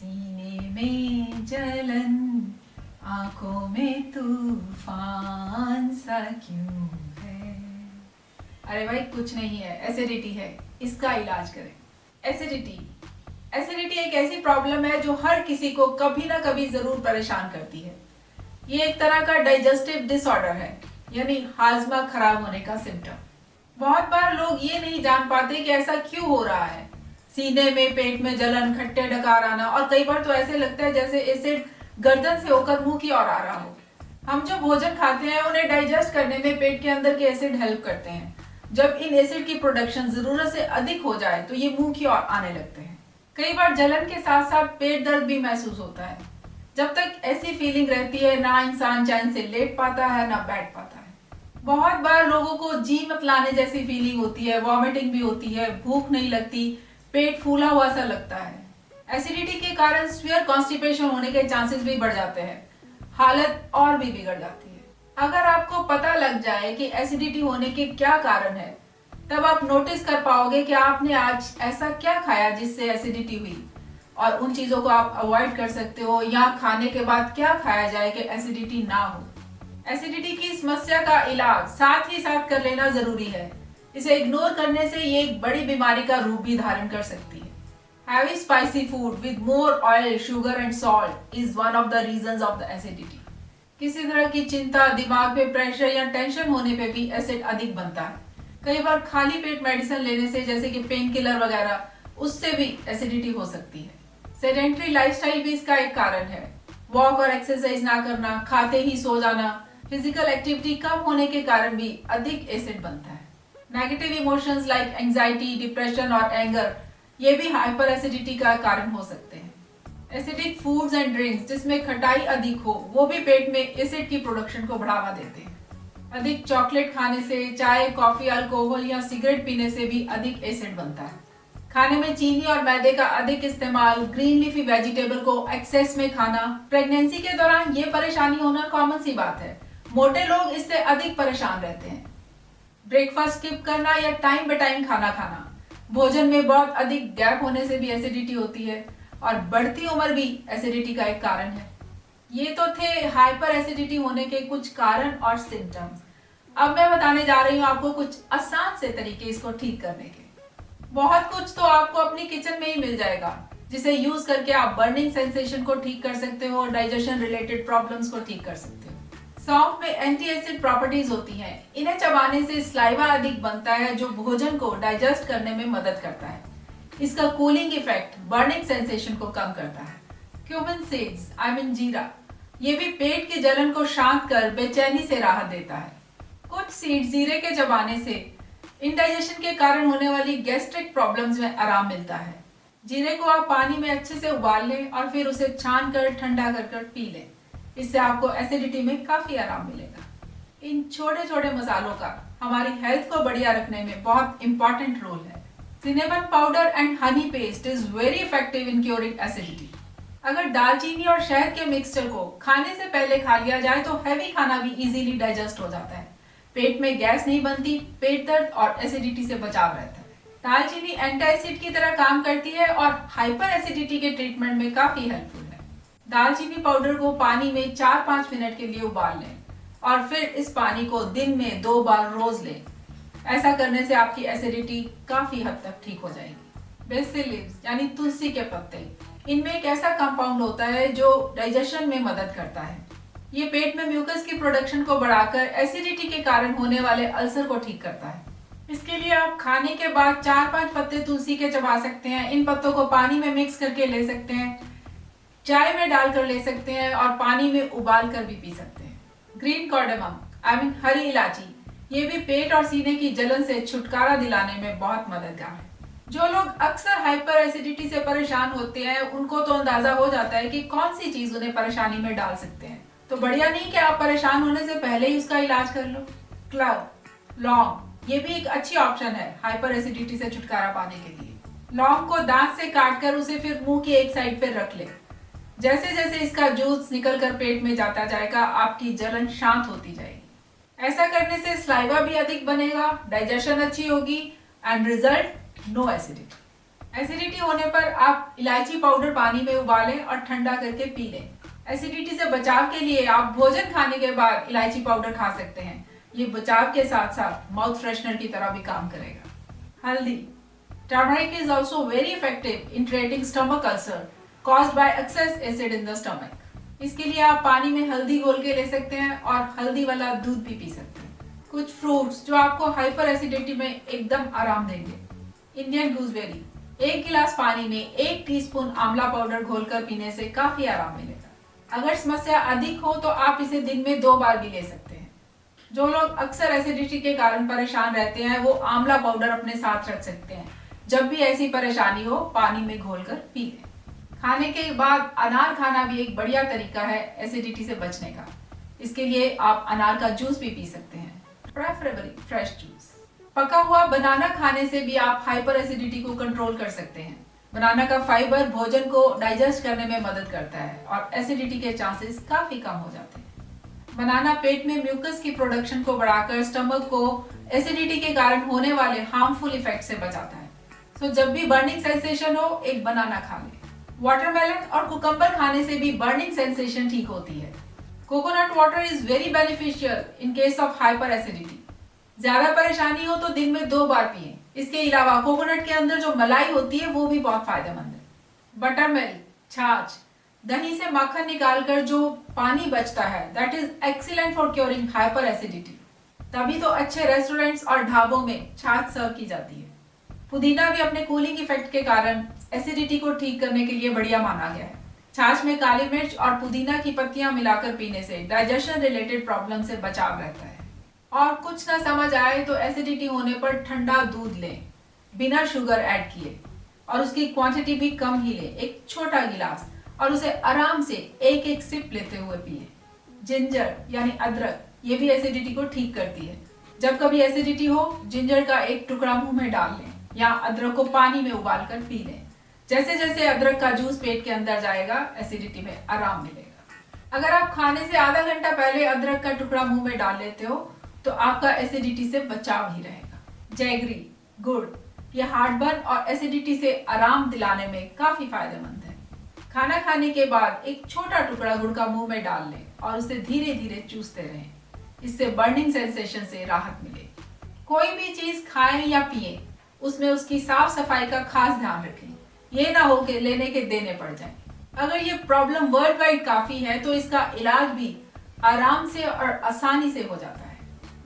सीने में जलन, आंखों में तूफान सा क्यों है। अरे भाई कुछ नहीं है, एसिडिटी है, इसका इलाज करें। एसिडिटी एसिडिटी एक ऐसी प्रॉब्लम है जो हर किसी को कभी ना कभी जरूर परेशान करती है। ये एक तरह का डाइजेस्टिव डिसऑर्डर है, यानी हाजमा खराब होने का सिम्टम। बहुत बार लोग ये नहीं जान पाते कि ऐसा क्यों हो रहा है। सीने में, पेट में जलन, खट्टे डकार आना, और कई बार तो ऐसे लगता है जैसे एसिड गर्दन से होकर मुंह की ओर आ रहा हो। हम जो भोजन खाते हैं उन्हें डाइजेस्ट करने में पेट के अंदर के एसिड हेल्प करते हैं। जब इन एसिड की प्रोडक्शन जरूरत से अधिक हो जाए तो ये मुंह की ओर आने लगते हैं। कई बार जलन के साथ साथ पेट दर्द भी महसूस होता है। जब तक ऐसी फीलिंग रहती है ना इंसान चैन से लेट पाता है ना बैठ पाता है। बहुत बार लोगों को जी मत लाने जैसी फीलिंग होती है, वॉमिटिंग भी होती है, भूख नहीं लगती, पेट फूला हुआ सा लगता है। एसिडिटी के कारण सीवियर कॉन्स्टिपेशन होने के चांसेस भी बढ़ जाते हैं, हालत और भी बिगड़ जाती है। अगर आपको पता लग जाए कि एसिडिटी होने के क्या कारण है, तब आप नोटिस कर पाओगे कि आपने आज ऐसा क्या खाया जिससे एसिडिटी हुई, और उन चीजों को आप अवॉइड कर सकते हो, या खाने के बाद क्या खाया जाए कि एसिडिटी ना हो। एसिडिटी की समस्या का इलाज साथ ही साथ कर लेना जरूरी है। इसे इग्नोर करने से ये एक बड़ी बीमारी का रूप भी धारण कर सकती है। Heavy spicy food with more oil, sugar and salt is one of the reasons of the acidity. किसी तरह की चिंता, दिमाग पे प्रेशर या टेंशन होने पे भी एसिड अधिक बनता है। कई बार खाली पेट मेडिसिन लेने से, जैसे कि पेन किलर वगैरह, उससे भी एसिडिटी हो सकती है। सेडेंटरी लाइफस्टाइल भी इसका एक कारण है। वॉक और एक्सरसाइज ना करना, खाते ही सो जाना, फिजिकल एक्टिविटी कम होने के कारण भी अधिक एसिड बनता है। Negative emotions like anxiety, depression और एंगर, ये भी हाइपर एसिडिटी का कारण हो सकते हैं। एसिडिक फूड्स एंड ड्रिंक्स जिसमें खटाई अधिक हो, वो भी पेट में एसिड की प्रोडक्शन को बढ़ावा देते हैं। अधिक चॉकलेट खाने से, चाय, कॉफी, अल्कोहल या सिगरेट पीने से भी अधिक एसिड बनता है। खाने में चीनी और मैदे का अधिक इस्तेमाल, ग्रीन लीफी वेजिटेबल को एक्सेस में खाना, प्रेगनेंसी के दौरान ये परेशानी होना कॉमन सी बात है। मोटे लोग इससे अधिक परेशान रहते हैं। ब्रेकफास्ट स्किप करना या टाइम बाय टाइम खाना खाना, भोजन में बहुत अधिक गैप होने से भी एसिडिटी होती है, और बढ़ती उम्र भी एसिडिटी का एक कारण है। ये तो थे हाइपर एसिडिटी होने के कुछ कारण और सिम्टम्स। अब मैं बताने जा रही हूँ आपको कुछ आसान से तरीके इसको ठीक करने के। बहुत कुछ तो आपको अपनी किचन में ही मिल जाएगा, जिसे यूज करके आप बर्निंग सेंसेशन को ठीक कर सकते हो, डाइजेशन रिलेटेड प्रॉब्लम्स को ठीक कर सकते हो। सौंफ में एंटी एसिड प्रॉपर्टीज होती हैं। इन्हें चबाने से स्लाइवा अधिक बनता है, जो भोजन को डाइजेस्ट करने में मदद करता है। इसका कूलिंग इफेक्ट बर्निंग सेंसेशन को कम करता है। क्यूमिन सीड्स, आई मीन जीरा, ये भी पेट की जलन को शांत कर बेचैनी से राहत देता है। कुछ सीड्स जीरे के चबाने से इंडाइजेशन के कारण होने वाली गैस्ट्रिक प्रॉब्लम्स में आराम मिलता है। जीरे को आप पानी में अच्छे से उबाल लें और फिर उसे छान कर ठंडा कर पी लें। इससे आपको एसिडिटी में काफी आराम मिलेगा। इन छोटे छोटे मसालों का हमारी हेल्थ को बढ़िया रखने में बहुत इंपॉर्टेंट रोल है। Cinnamon powder and honey paste is very effective in curing acidity. अगर दालचीनी और शहद के मिक्सचर को खाने से पहले खा लिया जाए तो हैवी खाना भी इजीली डाइजेस्ट हो जाता है। पेट में गैस नहीं बनती, पेट दर्द और एसिडिटी से बचाव रहता है। दालचीनी एंटी एसिड की तरह काम करती है और हाइपर एसिडिटी के ट्रीटमेंट में काफी हेल्पफुल है। दालचीनी पाउडर को पानी में 4-5 मिनट के लिए उबाल लें और फिर इस पानी को दिन में 2 बार रोज लें। ऐसा करने से आपकी एसिडिटी काफी हद तक ठीक हो जाएगी। बेसिल लीव्स यानी तुलसी के पत्ते, इनमें एक ऐसा कंपाउंड होता है जो डाइजेशन में मदद करता है। ये पेट में म्यूकस की प्रोडक्शन को बढ़ाकर एसिडिटी के कारण होने वाले अल्सर को ठीक करता है। इसके लिए आप खाने के बाद 4-5 पत्ते तुलसी के चबा सकते हैं। इन पत्तों को पानी में मिक्स करके ले सकते हैं, चाय में डालकर ले सकते हैं और पानी में उबाल कर भी पी सकते हैं। ग्रीन कार्डेमम, आई मीन हरी इलायची, ये भी पेट और सीने की जलन से छुटकारा दिलाने में बहुत मददगार है। जो लोग अक्सर हाइपर एसिडिटी से परेशान होते हैं, उनको तो अंदाजा हो जाता है कि कौन सी चीज उन्हें परेशानी में डाल सकते हैं। तो बढ़िया नहीं कि आप परेशान होने से पहले ही उसका इलाज कर लो। क्लव, लौंग, ये भी एक अच्छी ऑप्शन है हाइपर एसिडिटी से छुटकारा पाने के लिए। लौंग को दांत से काटकर उसे फिर मुंह की एक साइड पर रख ले। जैसे जैसे इसका जूस निकल कर पेट में जाता जाएगा, आपकी जलन शांत होती जाएगी। ऐसा करने से स्लाइवा भी अधिक बनेगा, डाइजेशन अच्छी होगी and result no acidity. Acidity होने पर आप इलायची पाउडर पानी में उबालें और ठंडा करके पी लें। एसिडिटी से बचाव के लिए आप भोजन खाने के बाद इलायची पाउडर खा सकते हैं। ये बचाव के साथ साथ माउथ फ्रेशनर की तरह भी काम करेगा। हल्दी। Turmeric is also very effective in treating stomach ulcer caused by excess acid in the stomach. इसके लिए आप पानी में हल्दी घोल के ले सकते हैं और हल्दी वाला दूध भी पी सकते हैं। कुछ फ्रूट्स जो आपको हाइपर एसिडिटी में एकदम आराम देंगे। Indian gooseberry. 1 गिलास पानी में 1 टीस्पून आंवला पाउडर घोलकर पीने से काफी आराम मिलेगा। अगर समस्या अधिक हो तो आप इसे दिन में 2 बार भी ले सकते हैं। जो लोग अक्सर एसिडिटी के कारण परेशान रहते हैं वो आंवला पाउडर अपने साथ रख सकते हैं। जब भी ऐसी परेशानी हो पानी में घोलकर पी लें। खाने के बाद अनार खाना भी एक बढ़िया तरीका है एसिडिटी से बचने का। इसके लिए आप अनार का जूस भी पी सकते हैं, प्रेफरेबली फ्रेश जूस। पका हुआ बनाना खाने से भी आप हाइपर एसिडिटी को कंट्रोल कर सकते हैं। बनाना का फाइबर भोजन को डाइजेस्ट करने में मदद करता है और एसिडिटी के चांसेस काफी कम हो जाते हैं। बनाना पेट में म्यूकस की प्रोडक्शन को बढ़ाकर स्टमक को एसिडिटी के कारण होने वाले हार्मफुल इफेक्ट से बचाता है। सो जब भी बर्निंग सेंसेशन हो एक बनाना खा लें। वाटरमेलन और कुकम्बर खाने से भी बर्निंग सेंसेशन ठीक होती है। Coconut water is very beneficial in case of hyper acidity. ज्यादा परेशानी हो तो दिन में 2 बार पिएं। इसके अलावा कोकोनट के अंदर जो मलाई होती है वो भी बहुत फायदेमंद है। बटर मिल्क, छाछ, दही से माखन निकालकर जो पानी बचता है that is excellent for curing hyper acidity. तभी तो अच्छे रेस्टोरेंट्स और ढाबों में छाछ सर्व की जाती है। पुदीना भी अपने कूलिंग इफेक्ट के कारण एसिडिटी को ठीक करने के लिए बढ़िया माना गया है। छाछ में काली मिर्च और पुदीना की पत्तियां मिलाकर पीने से डाइजेशन रिलेटेड प्रॉब्लम से बचाव रहता है। और कुछ ना समझ आए तो एसिडिटी होने पर ठंडा दूध लें बिना शुगर ऐड किए और उसकी क्वांटिटी भी कम ही लें, एक छोटा गिलास, और उसे आराम से एक एक सिप लेते हुए पिए। जिंजर यानी अदरक ये भी एसिडिटी को ठीक करती है। जब कभी एसिडिटी हो जिंजर का एक टुकड़ा मुंह में डाल लें या अदरक को पानी में उबालकर पी लें। जैसे जैसे अदरक का जूस पेट के अंदर जाएगा एसिडिटी में आराम मिलेगा। अगर आप खाने से आधा घंटा पहले अदरक का टुकड़ा मुंह में डाल लेते हो तो आपका एसिडिटी से बचाव ही रहेगा। जैगरी, गुड़ ये हार्टबर्न और एसिडिटी से आराम दिलाने में काफी फायदेमंद है। खाना खाने के बाद एक छोटा टुकड़ा गुड़ का मुंह में डाल लें और उसे धीरे धीरे चूसते रहें। इससे बर्निंग सेंसेशन से राहत मिलेगी। कोई भी चीज खाएं या पिए उसमें उसकी साफ सफाई का खास ध्यान रखें। ये ना हो कि लेने के देने पड़ जाएं। अगर ये प्रॉब्लम वर्ल्ड वाइड काफी है तो इसका इलाज भी आराम से और आसानी से हो जाता है।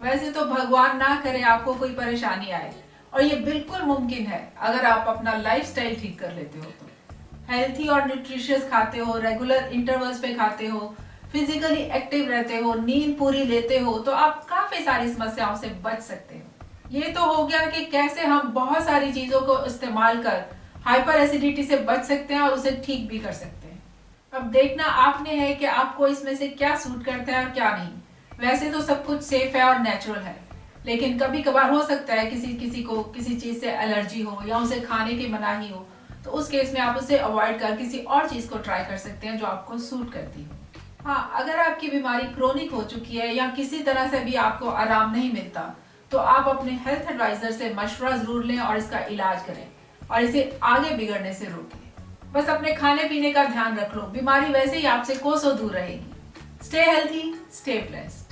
वैसे तो भगवान ना करे आपको कोई परेशानी आए और ये बिल्कुल मुमकिन है अगर आप अपना लाइफस्टाइल ठीक कर लेते हो तो। हेल्थी और न्यूट्रिशियस खाते हो, रेगुलर इंटरवल्स पे खाते हो, फिजिकली एक्टिव रहते हो, नींद पूरी लेते हो तो आप काफी सारी समस्याओं से बच सकते हो। ये तो हो गया कि कैसे हम बहुत सारी चीजों को इस्तेमाल कर हाइपर एसिडिटी से बच सकते हैं और उसे ठीक भी कर सकते हैं। अब देखना आपने है कि आपको इसमें से क्या सूट करता है और क्या नहीं। वैसे तो सब कुछ सेफ है और नेचुरल है, लेकिन कभी कभार हो सकता है किसी को किसी चीज से एलर्जी हो या उसे खाने की मनाही हो, तो उस केस में आप उसे अवॉइड कर किसी और चीज को ट्राई कर सकते हैं जो आपको सूट करती हो। हाँ, अगर आपकी बीमारी क्रोनिक हो चुकी है या किसी तरह से भी आपको आराम नहीं मिलता तो आप अपने हेल्थ एडवाइजर से मशवरा जरूर लें और इसका इलाज करें और इसे आगे बिगड़ने से रोकें। बस अपने खाने पीने का ध्यान रख लो, बीमारी वैसे ही आपसे कोसों दूर रहेगी। Stay healthy, stay blessed.